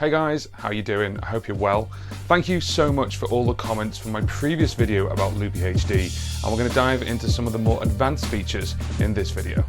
Hey guys, how you doing? I hope you're well. Thank you so much for all the comments from my previous video about Loopy HD, and we're going to dive into some of the more advanced features in this video.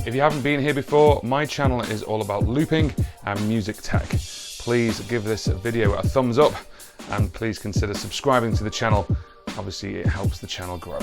If you haven't been here before, my channel is all about looping and music tech. Please give this video a thumbs up and please consider subscribing to the channel. Obviously it helps the channel grow.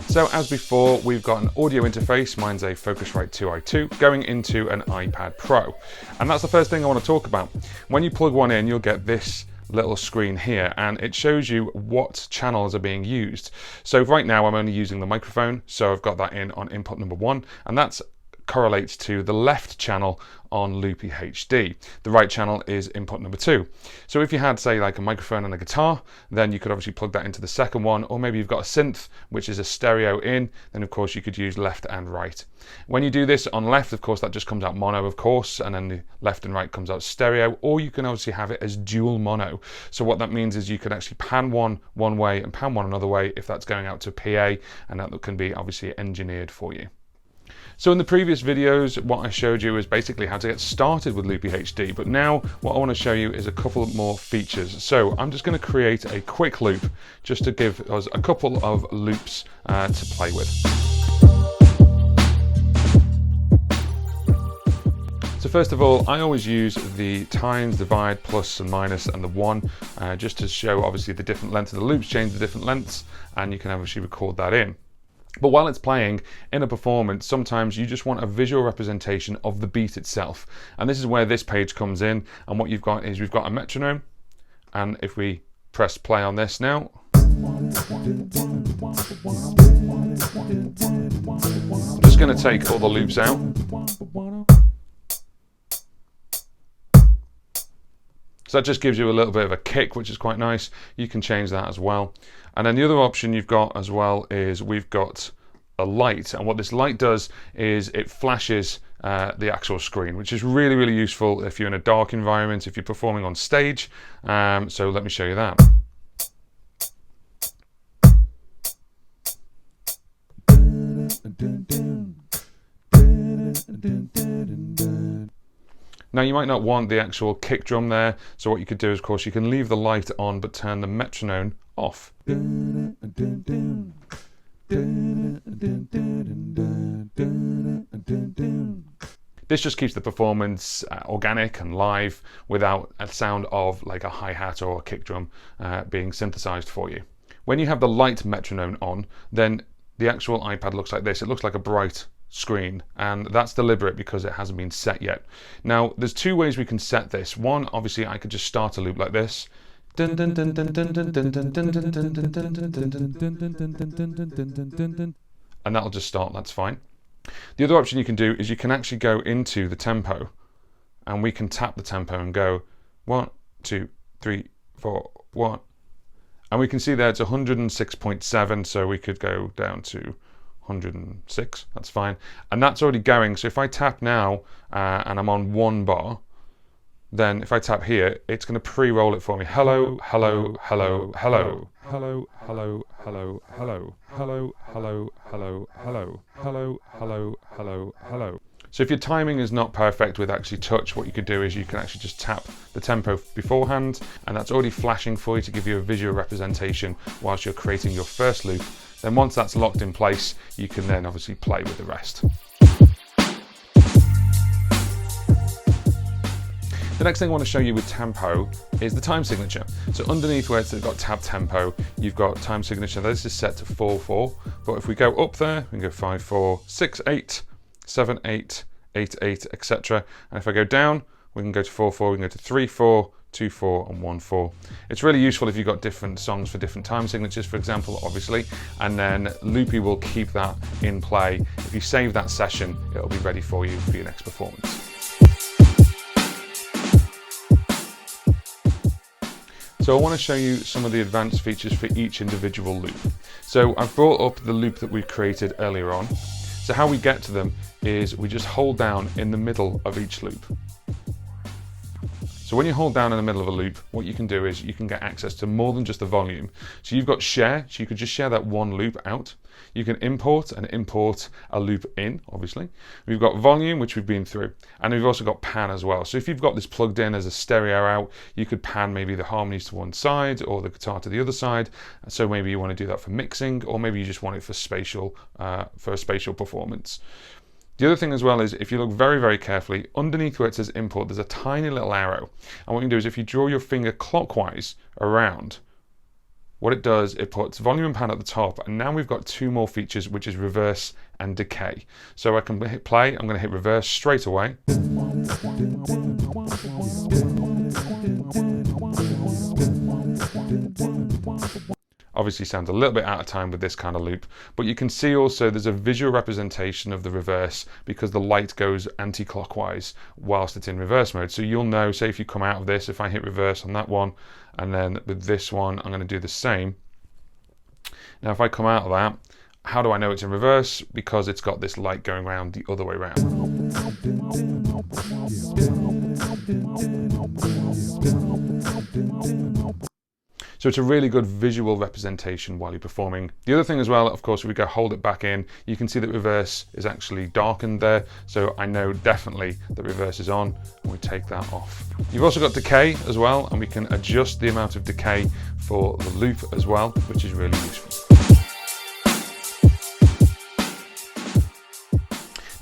So as before, we've got an audio interface. Mine's a Focusrite 2i2 going into an iPad Pro. And that's the first thing I want to talk about. When you plug one in, you'll get this little screen here and it shows you what channels are being used. So right now I'm only using the microphone, so I've got that in on input number 1, and that's correlates to the left channel on Loopy HD. The right channel is input number 2. So if you had, say, like a microphone and a guitar, then you could obviously plug that into the second one, or maybe you've got a synth, which is a stereo in, then of course you could use left and right. When you do this on left, of course, that just comes out mono, of course, and then the left and right comes out stereo, or you can obviously have it as dual mono. So what that means is you can actually pan one way and pan one another way if that's going out to PA, and that can be obviously engineered for you. So in the previous videos, what I showed you is basically how to get started with Loopy HD, but now what I want to show you is a couple more features. So I'm just going to create a quick loop just to give us a couple of loops to play with. So first of all, I always use the times, divide, plus and minus, and the 1, just to show obviously the different lengths of the loops, change the different lengths, and you can obviously record that in. But while it's playing in a performance, sometimes you just want a visual representation of the beat itself. And this is where this page comes in. And what you've got is we've got a metronome. And if we press play on this now, I'm just going to take all the loops out. So that just gives you a little bit of a kick, which is quite nice. You can change that as well. And then the other option you've got as well is we've got a light. And what this light does is it flashes the actual screen, which is really, really useful if you're in a dark environment, if you're performing on stage. So let me show you that. Now you might not want the actual kick drum there, so what you could do is, of course, you can leave the light on but turn the metronome off. This just keeps the performance organic and live without a sound of like a hi-hat or a kick drum being synthesized for you. When you have the light metronome on, then the actual iPad looks like this. It looks like a bright screen, and that's deliberate because it hasn't been set yet. Now there's two ways we can set this. One, obviously I could just start a loop like this, and that'll just start, that's fine. The other option you can do is you can actually go into the tempo and we can tap the tempo and go 1, 2, 3, 4, 1, and we can see there it's 106.7, so we could go down to 106, that's fine, and that's already going. So if I tap now and I'm on 1 bar, then if I tap here, it's going to pre-roll it for me. Hello, hello, hello, hello, hello, hello, hello, hello, hello, hello, hello, hello, hello, hello, hello, hello. So if your timing is not perfect with actually touch, what you could do is you can actually just tap the tempo beforehand, and that's already flashing for you to give you a visual representation whilst you're creating your first loop. Then once that's locked in place, you can then obviously play with the rest. The next thing I want to show you with tempo is the time signature. So underneath where it's got tab tempo, you've got time signature. This is set to 4/4, but if we go up there, we can go 5/4, 6/8, 7/8, 8/8, etc. And if I go down, we can go to 4/4, we can go to 3/4, 2/4 and 1/4. It's really useful if you've got different songs for different time signatures, for example, obviously, and then Loopy will keep that in play. If you save that session, it'll be ready for you for your next performance. So I want to show you some of the advanced features for each individual loop. So I've brought up the loop that we created earlier on. So how we get to them is we just hold down in the middle of each loop. So So when you hold down in the middle of a loop, what you can do is you can get access to more than just the volume. So you've got share, so you could just share that one loop out. You can import a loop in, obviously. We've got volume, which we've been through, and we've also got pan as well. So if you've got this plugged in as a stereo out, you could pan maybe the harmonies to one side or the guitar to the other side. So maybe you want to do that for mixing, or maybe you just want it for a spatial performance. The other thing as well is if you look very, very carefully, underneath where it says import, there's a tiny little arrow. And what you can do is if you draw your finger clockwise around, what it does, it puts volume and pan at the top, and now we've got two more features, which is reverse and decay. So I can hit play, I'm going to hit reverse straight away. Obviously sounds a little bit out of time with this kind of loop, but you can see also there's a visual representation of the reverse because the light goes anti-clockwise whilst it's in reverse mode. So you'll know, say if you come out of this, if I hit reverse on that one, and then with this one, I'm going to do the same. Now if I come out of that, how do I know it's in reverse? Because it's got this light going around the other way around. So it's a really good visual representation while you're performing. The other thing as well, of course, if we go hold it back in, you can see that reverse is actually darkened there. So I know definitely that reverse is on, and we take that off. You've also got decay as well, and we can adjust the amount of decay for the loop as well, which is really useful.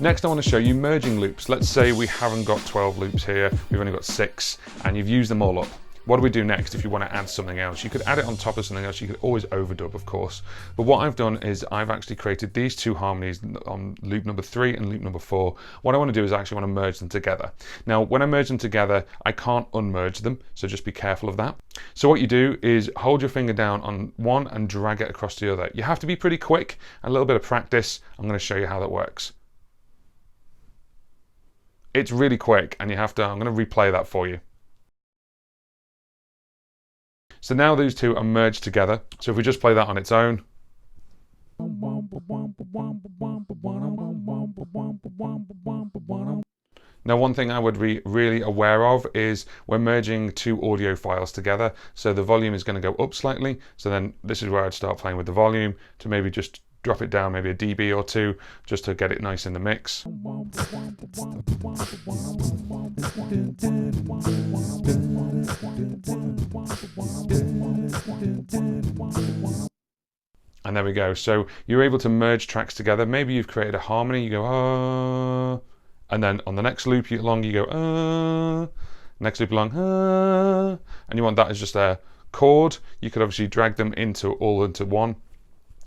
Next, I want to show you merging loops. Let's say we haven't got 12 loops here, we've only got 6, and you've used them all up. What do we do next if you want to add something else? You could add it on top of something else. You could always overdub, of course. But what I've done is I've actually created these two harmonies on loop number 3 and loop number 4. What I want to do is I actually want to merge them together. Now, when I merge them together, I can't unmerge them, so just be careful of that. So what you do is hold your finger down on one and drag it across the other. You have to be pretty quick, and a little bit of practice. I'm going to show you how that works. It's really quick, and I'm going to replay that for you. So now these two are merged together. So if we just play that on its own. Now one thing I would be really aware of is we're merging two audio files together. So the volume is going to go up slightly. So then this is where I'd start playing with the volume to maybe just drop it down maybe a dB or two just to get it nice in the mix. And there we go. So you're able to merge tracks together. Maybe you've created a harmony, you go, ah, and then on the next loop along, you go, ah, next loop along, ah, and you want that as just a chord. You could obviously drag them all into one,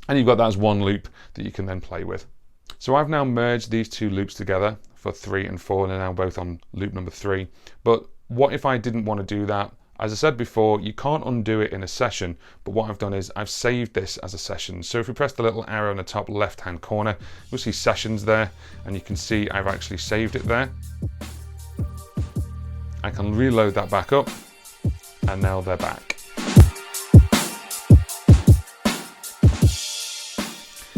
and you've got that as one loop that you can then play with. So I've now merged these two loops together for 3 and 4, and they're now both on loop number 3. But what if I didn't want to do that? As I said before, you can't undo it in a session, but what I've done is I've saved this as a session. So if we press the little arrow in the top left-hand corner, you'll see sessions there, and you can see I've actually saved it there. I can reload that back up, and now they're back.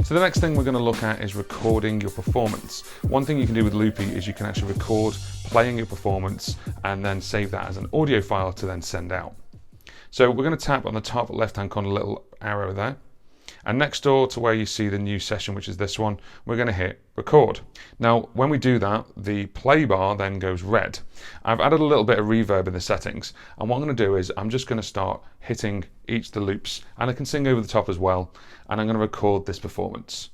So the next thing we're going to look at is recording your performance. One thing you can do with Loopy is you can actually record playing your performance and then save that as an audio file to then send out. So we're going to tap on the top left-hand corner little arrow there. And next door to where you see the new session, which is this one, we're going to hit record. Now, when we do that, the play bar then goes red. I've added a little bit of reverb in the settings. And what I'm going to do is I'm just going to start hitting each of the loops, and I can sing over the top as well. And I'm going to record this performance.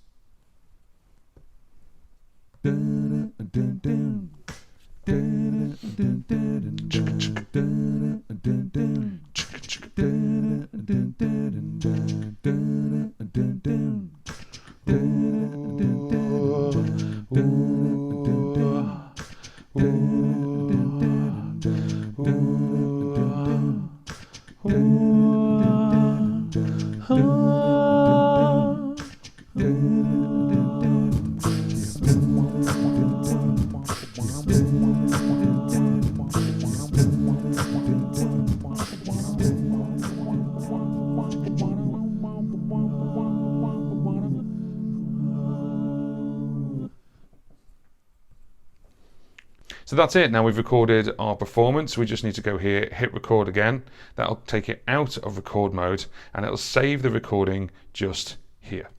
So that's it. Now we've recorded our performance. We just need to go here, hit record again. That'll take it out of record mode and it'll save the recording just here.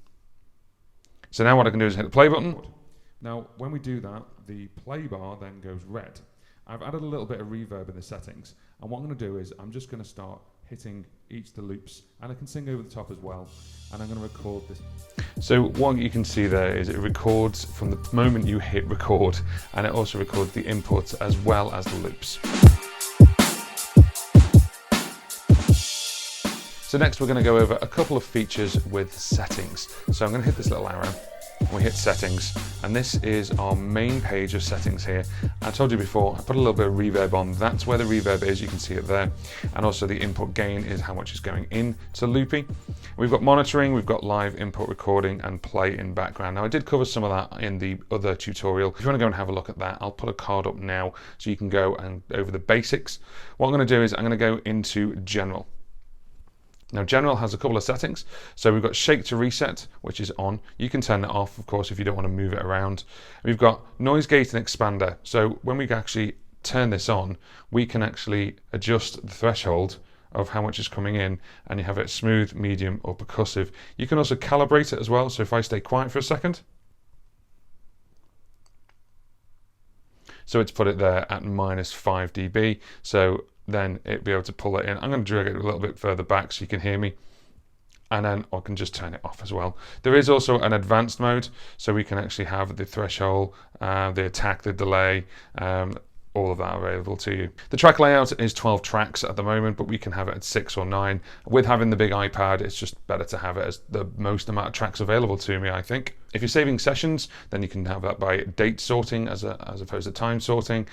So now what I can do is hit the play button. Now when we do that, the play bar then goes red. I've added a little bit of reverb in the settings, and what I'm going to do is I'm just going to start hitting each of the loops, and I can sing over the top as well, and I'm going to record this. So what you can see there is it records from the moment you hit record, and it also records the inputs as well as the loops. So next we're going to go over a couple of features with settings. So I'm going to hit this little arrow, and we hit settings, and this is our main page of settings here. I told you before, I put a little bit of reverb on. That's where the reverb is, you can see it there. And also the input gain is how much is going in to Loopy. We've got monitoring, we've got live input recording and play in background. Now I did cover some of that in the other tutorial. If you want to go and have a look at that, I'll put a card up now so you can go and over the basics. What I'm going to do is I'm going to go into general. Now general has a couple of settings. So we've got shake to reset, which is on. You can turn that off, of course, if you don't want to move it around. We've got noise gate and expander. So when we actually turn this on, we can actually adjust the threshold of how much is coming in, and you have it smooth, medium, or percussive. You can also calibrate it as well. So if I stay quiet for a second, so it's put it there at -5 dB. So then it'll be able to pull it in. I'm going to drag it a little bit further back so you can hear me, and then I can just turn it off as well. There is also an advanced mode, so we can actually have the threshold, the attack, the delay, all of that available to you. The track layout is 12 tracks at the moment, but we can have it at 6 or 9. With having the big iPad, it's just better to have it as the most amount of tracks available to me, I think. If you're saving sessions, then you can have that by date sorting as opposed to time sorting.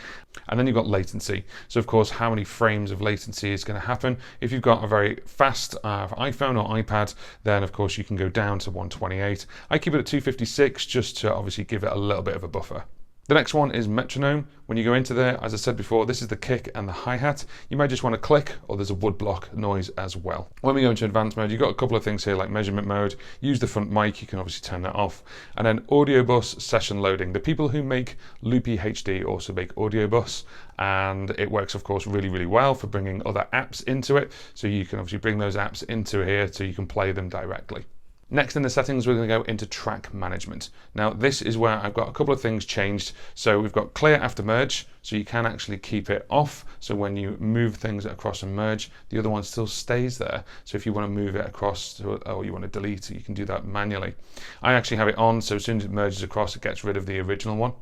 And then you've got latency. So of course, how many frames of latency is going to happen. If you've got a very fast iPhone or iPad, then of course you can go down to 128. I keep it at 256 just to obviously give it a little bit of a buffer. The next one is Metronome. When you go into there, as I said before, this is the kick and the hi-hat. You might just want to click, or there's a wood block noise as well. When we go into advanced mode, you've got a couple of things here like measurement mode. Use the front mic, you can obviously turn that off. And then audio bus session loading. The people who make Loopy HD also make audio bus, and it works of course really, really well for bringing other apps into it. So you can obviously bring those apps into here so you can play them directly. Next in the settings, we're going to go into track management. Now this is where I've got a couple of things changed. So we've got clear after merge, so you can actually keep it off. So when you move things across and merge, the other one still stays there. So if you want to move it across or you want to delete it, you can do that manually. I actually have it on, so as soon as it merges across, it gets rid of the original one.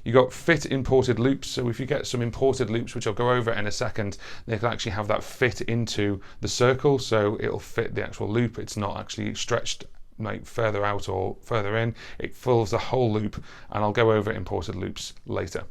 You got fit imported loops, so if you get some imported loops, which I'll go over in a second, they can actually have that fit into the circle, so it'll fit the actual loop. It's not actually stretched like further out or further in. It fills the whole loop, and I'll go over imported loops later.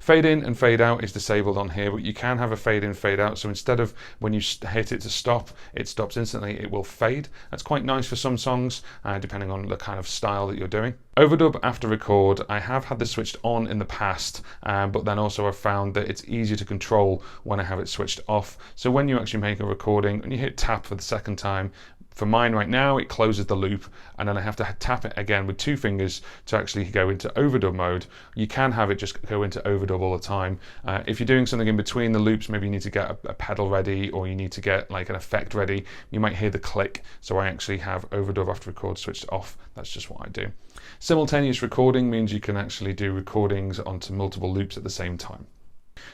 Fade in and fade out is disabled on here, but you can have a fade in, fade out. So instead of when you hit it to stop, it stops instantly, it will fade. That's quite nice for some songs, depending on the kind of style that you're doing. Overdub after record, I have had this switched on in the past, but then also I've found that it's easier to control when I have it switched off. So when you actually make a recording and you hit tap for the second time, for mine right now, it closes the loop, and then I have to tap it again with 2 fingers to actually go into overdub mode. You can have it just go into overdub all the time. If you're doing something in between the loops, maybe you need to get a pedal ready, or you need to get like an effect ready, you might hear the click. So I actually have overdub after record switched off. That's just what I do. Simultaneous recording means you can actually do recordings onto multiple loops at the same time.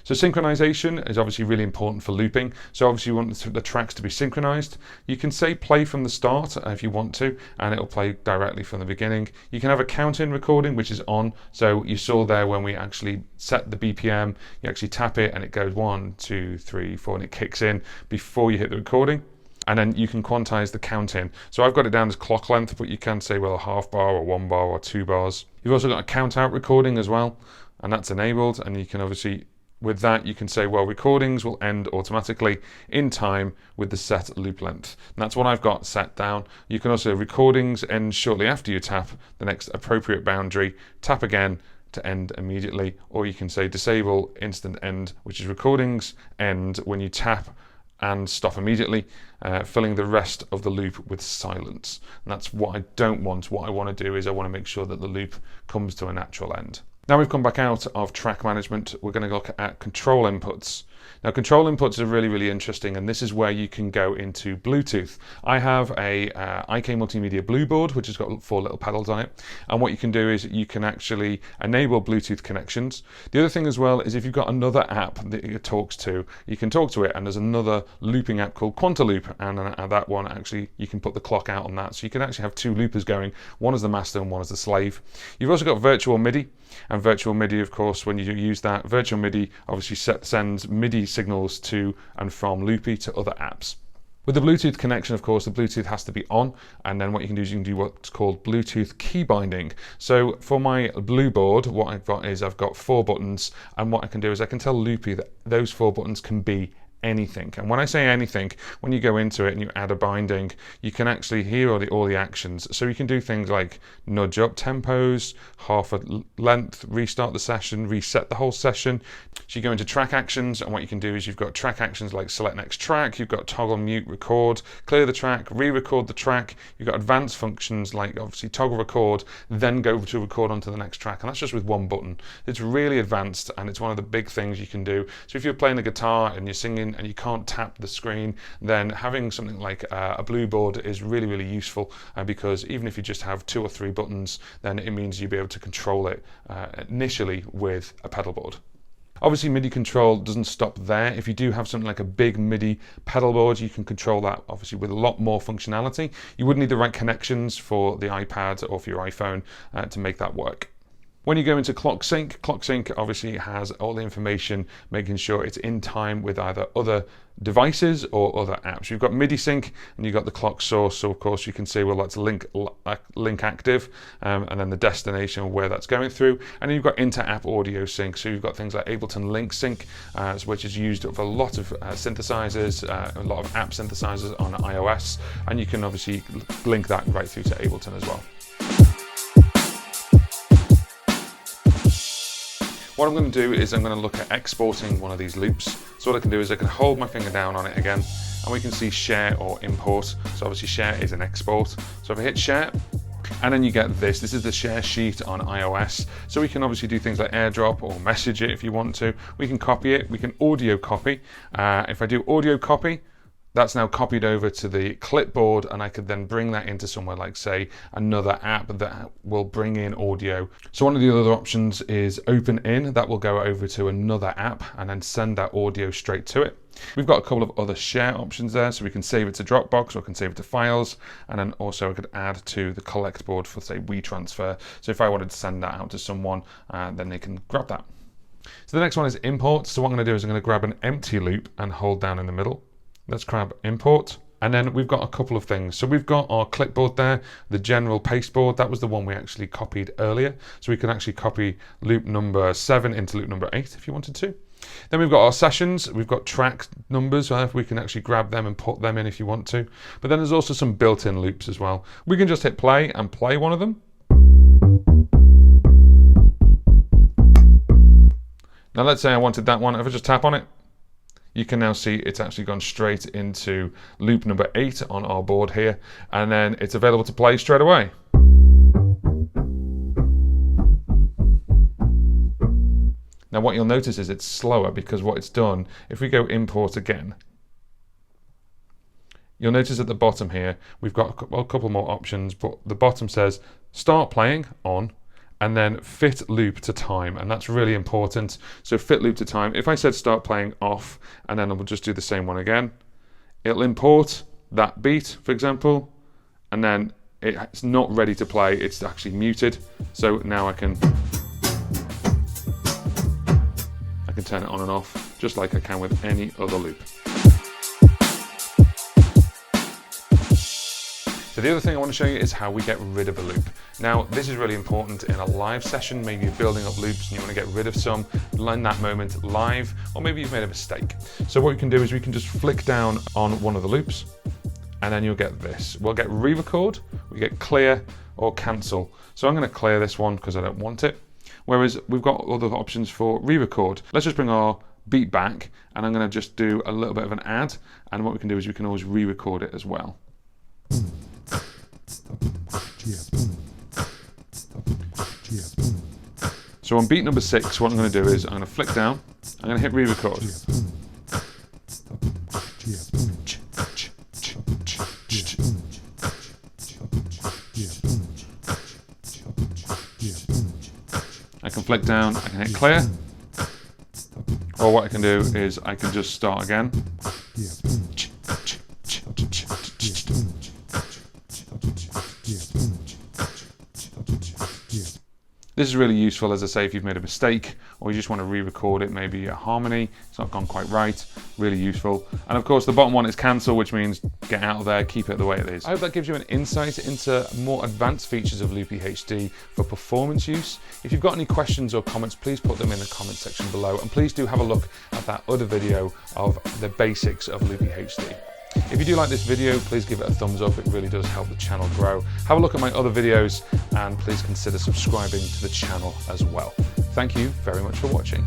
So synchronization is obviously really important for looping. So obviously you want the tracks to be synchronized. You can say play from the start if you want to, and it'll play directly from the beginning. You can have a count-in recording, which is on. So you saw there when we actually set the BPM, you actually tap it and it goes 1, 2, 3, 4, and it kicks in before you hit the recording. And then you can quantize the count in. So I've got it down as clock length, but you can say, well, a half bar or 1 bar or 2 bars. You've also got a count out recording as well, and that's enabled. And you can obviously, with that, you can say, well, recordings will end automatically in time with the set loop length. And that's what I've got set down. You can also recordings end shortly after you tap the next appropriate boundary, tap again to end immediately, or you can say disable instant end, which is recordings end when you tap and stop immediately, filling the rest of the loop with silence. And that's what I don't want. What I want to do is I want to make sure that the loop comes to a natural end. Now we've come back out of track management, we're going to look at control inputs. Now control inputs are really, really interesting, and this is where you can go into Bluetooth. I have a IK Multimedia Blue board, which has got 4 little pedals on it, and what you can do is you can actually enable Bluetooth connections. The other thing as well is if you've got another app that it talks to, you can talk to it, and there's another looping app called Quantaloop, and that one actually, you can put the clock out on that, so you can actually have 2 loopers going, one as the master and one as the slave. You've also got virtual MIDI, and virtual MIDI, of course, when you use that, virtual MIDI obviously sends MIDI signals to and from Loopy to other apps. With the Bluetooth connection, of course, the Bluetooth has to be on, and then what you can do is you can do what's called Bluetooth key binding. So for my Blue board, what I've got is I've got 4 buttons, and what I can do is I can tell Loopy that those 4 buttons can be anything. And when I say anything, when you go into it and you add a binding, you can actually hear all the actions. So you can do things like nudge up tempos, half a length, restart the session, reset the whole session. So you go into track actions, and what you can do is you've got track actions like select next track, you've got toggle mute record, clear the track, re-record the track, you've got advanced functions like obviously toggle record, then go to record onto the next track, and that's just with 1 button. It's really advanced, and it's one of the big things you can do. So if you're playing the guitar and you're singing and you can't tap the screen, then having something like a Blue board is really, really useful, because even if you just have 2 or 3 buttons, then it means you'll be able to control it initially with a pedal board. Obviously MIDI control doesn't stop there. If you do have something like a big MIDI pedal board, you can control that obviously with a lot more functionality. You would need the right connections for the iPad or for your iPhone to make that work. When you go into clock sync obviously has all the information, making sure it's in time with either other devices or other apps. You've got MIDI sync and you've got the clock source, so of course you can see, well, that's link active, and then the destination where that's going through, and then you've got inter-app audio sync, so you've got things like Ableton Link Sync, which is used for a lot of synthesizers, a lot of app synthesizers on iOS, and you can obviously link that right through to Ableton as well. What I'm going to do is I'm going to look at exporting one of these loops. So what I can do is I can hold my finger down on it again, and we can see share or import. So obviously share is an export. So if I hit share, and then you get this. This is the share sheet on iOS. So we can obviously do things like airdrop or message it if you want to. We can copy it. We can audio copy. If I do audio copy, that's now copied over to the clipboard, and I could then bring that into somewhere like, say, another app that will bring in audio. So one of the other options is open in. That will go over to another app and then send that audio straight to it. We've got a couple of other share options there, so we can save it to Dropbox or I can save it to files, and then also I could add to the collect board for, say, WeTransfer. So if I wanted to send that out to someone, then they can grab that. So the next one is import. So what I'm going to do is I'm going to grab an empty loop and hold down in the middle. Let's grab import, and then we've got a couple of things. So we've got our clipboard there, the general pasteboard. That was the one we actually copied earlier. So we can actually copy loop number 7 into loop number 8 if you wanted to. Then we've got our sessions. We've got track numbers. We can actually grab them and put them in if you want to. But then there's also some built-in loops as well. We can just hit play and play one of them. Now let's say I wanted that one. If I just tap on it, you can now see it's actually gone straight into loop number 8 on our board here, and then it's available to play straight away. Now what you'll notice is it's slower, because what it's done, if we go import again, you'll notice at the bottom here, we've got a couple more options, but the bottom says start playing on, and then fit loop to time, and that's really important. So fit loop to time. If I said start playing off, and then we'll just do the same one again, it'll import that beat, for example, and then it's not ready to play, it's actually muted. So now I can turn it on and off, just like I can with any other loop. So the other thing I want to show you is how we get rid of a loop. Now, this is really important in a live session. Maybe you're building up loops and you want to get rid of some, learn that moment live, or maybe you've made a mistake. So what we can do is we can just flick down on one of the loops, and then you'll get this. We'll get re-record, we get clear, or cancel. So I'm going to clear this one because I don't want it. Whereas we've got other options for re-record. Let's just bring our beat back, and I'm going to just do a little bit of an add, and what we can do is we can always re-record it as well. So So on beat number 6, what I'm going to do is I'm going to flick down, I'm going to hit re-record. I can flick down, I can hit clear, or what I can do is I can just start again. This is really useful, as I say, if you've made a mistake or you just want to re-record it, maybe a harmony, it's not gone quite right, really useful. And of course the bottom one is cancel, which means get out of there, keep it the way it is. I hope that gives you an insight into more advanced features of Loopy HD for performance use. If you've got any questions or comments, please put them in the comment section below, and please do have a look at that other video of the basics of Loopy HD. If you do like this video, please give it a thumbs up, it really does help the channel grow. Have a look at my other videos and please consider subscribing to the channel as well. Thank you very much for watching.